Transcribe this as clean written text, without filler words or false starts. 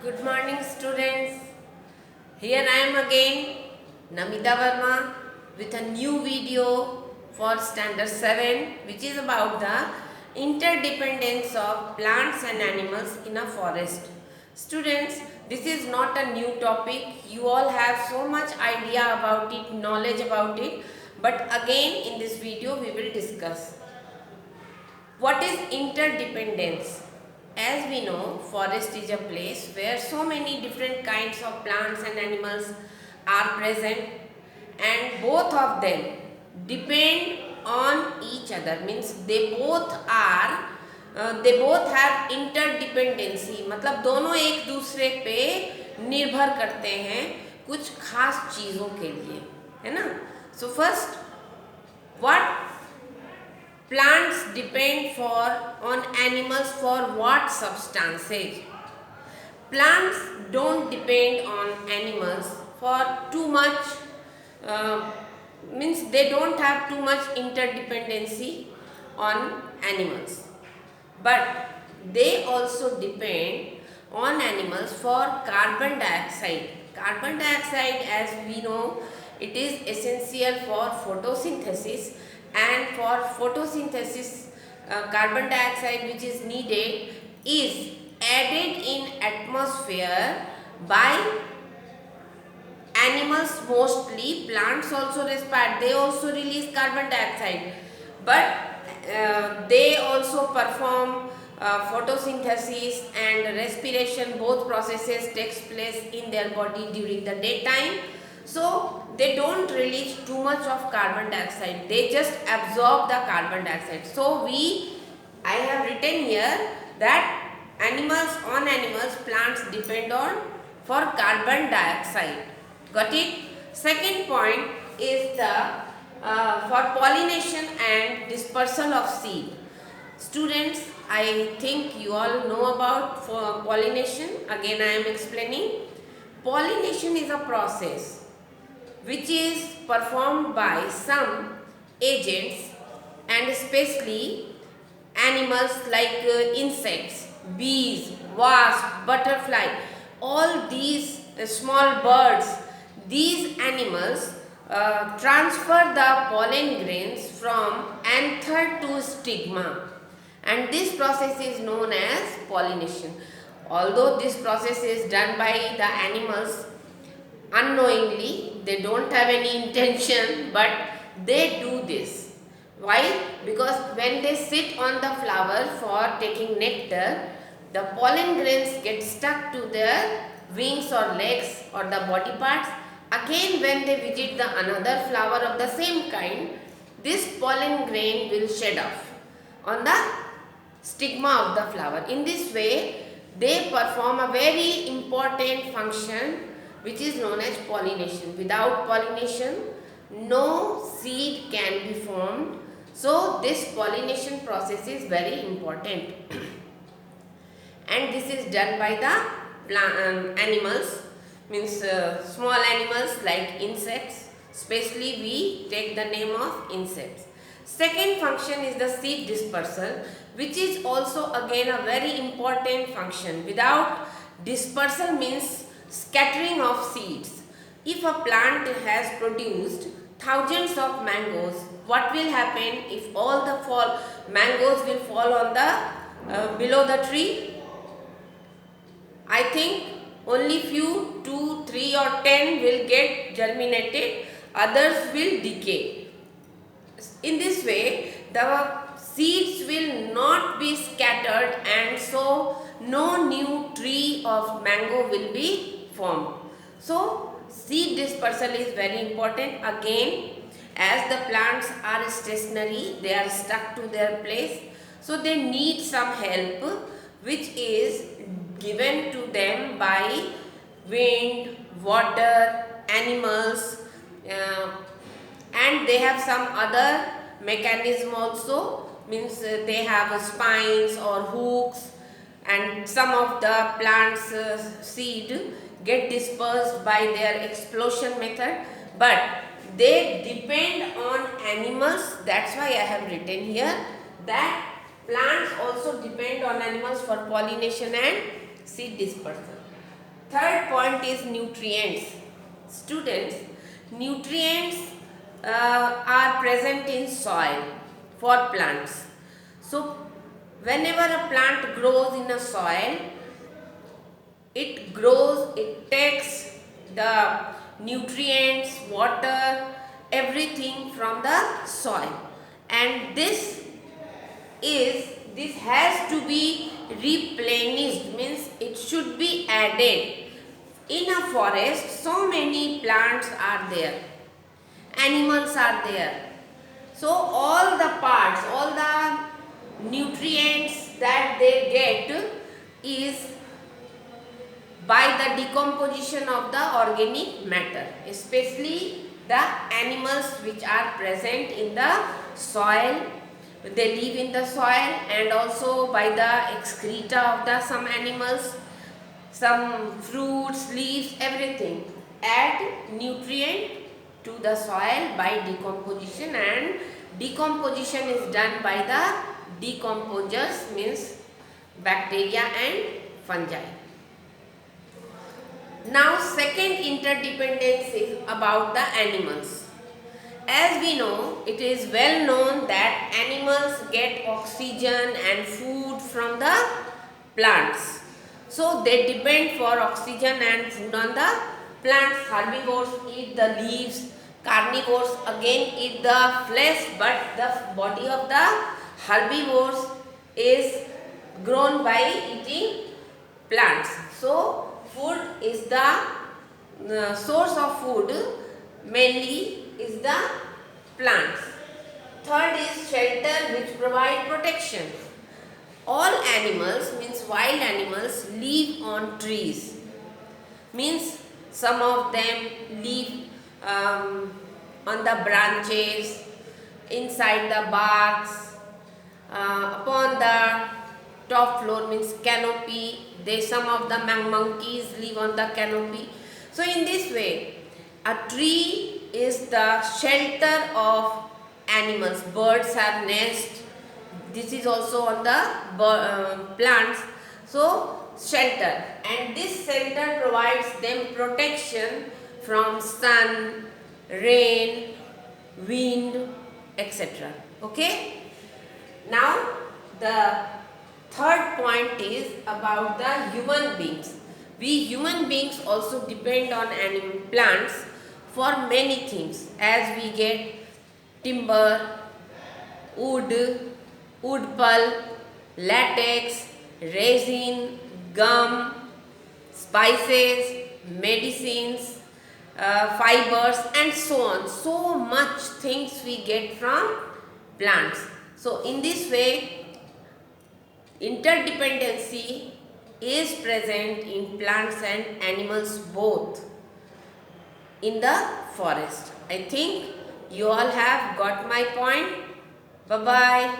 Good morning, students. Here I am again, Namita Verma, with a new video for Standard 7, which is about the interdependence of plants and animals in a forest. Students, this is not a new topic. You all have so much idea about it, knowledge about it. But again, in this video, we will discuss. What is interdependence? As we know, forest is a place where so many different kinds of plants and animals are present, and both of them depend on each other. Means they both have interdependency. मतलब दोनों एक दूसरे पे निर्भर करते हैं कुछ खास चीज़ों के लिए, है ना? So first, what plants depend on animals for what substances? Plants don't depend on animals for too much, means they don't have too much interdependency on animals. But they also depend on animals for carbon dioxide. Carbon dioxide, as we know, it is essential for photosynthesis, and for photosynthesis carbon dioxide which is needed is added in atmosphere by animals mostly. Plants also respire, they also release carbon dioxide, but they also perform photosynthesis and respiration. Both processes takes place in their body during the daytime. So they don't release too much of carbon dioxide, they just absorb the carbon dioxide. So I have written here that animals, plants depend on for carbon dioxide. Got it? Second point is the for pollination and dispersal of seed. Students, I think you all know about for pollination. Again I am explaining. Pollination is a process which is performed by some agents, and especially animals like insects, bees, wasps, butterfly, all these small birds. These animals transfer the pollen grains from anther to stigma, and this process is known as pollination. Although this process is done by the animals unknowingly, they don't have any intention, but they do this. Why? Because when they sit on the flower for taking nectar, the pollen grains get stuck to their wings or legs or the body parts. Again, when they visit the another flower of the same kind, this pollen grain will shed off on the stigma of the flower. In this way, they perform a very important function which is known as pollination. Without pollination, no seed can be formed. So this pollination process is very important. And this is done by the animals, means small animals like insects. Especially we take the name of insects. Second function is the seed dispersal, which is also again a very important function. Without dispersal means scattering of seeds. If a plant has produced thousands of mangoes, what will happen if all the mangoes will fall on the below the tree? I think only few, 2, 3 or 10 will get germinated, others will decay. In this way, the seeds will not be scattered, and so no new tree of mango will be formed. So seed dispersal is very important. Again, as the plants are stationary, they are stuck to their place, so they need some help which is given to them by wind, water, animals, and they have some other mechanism also, means they have spines or hooks, and some of the plants seed get dispersed by their explosion method, but they depend on animals. That's why I have written here that plants also depend on animals for pollination and seed dispersal. Third point is nutrients. Students, nutrients are present in soil for plants. So, whenever a plant grows in a soil, it takes the nutrients, water, everything from the soil, and this has to be replenished, means it should be added. In a forest, so many plants are there, animals are there, so all the parts, all the nutrients that they get is by the decomposition of the organic matter, especially the animals which are present in the soil. They live in the soil, and also by the excreta of the some animals, some fruits, leaves, everything add nutrient to the soil by decomposition, and decomposition is done by the decomposers, means bacteria and fungi. Now, second interdependence is about the animals. As we know, it is well known that animals get oxygen and food from the plants. So, they depend for oxygen and food on the plants. Herbivores eat the leaves, carnivores again eat the flesh, but the body of the herbivores is grown by eating plants. So, food is the source of food mainly is the plants. Third is shelter, which provide protection. All animals, means wild animals, live on trees. Means some of them live on the branches, inside the barks, upon the top floor, means canopy. Some of the monkeys live on the canopy. So in this way, a tree is the shelter of animals. Birds have nest. This is also on the plants. So shelter, and this shelter provides them protection from sun, rain, wind, etc. Okay. Now the third point is about the human beings. We human beings also depend on plants for many things, as we get timber, wood, wood pulp, latex, resin, gum, spices, medicines, fibers, and so on. So much things we get from plants. So in this way, interdependency is present in plants and animals both in the forest. I think you all have got my point. Bye-bye.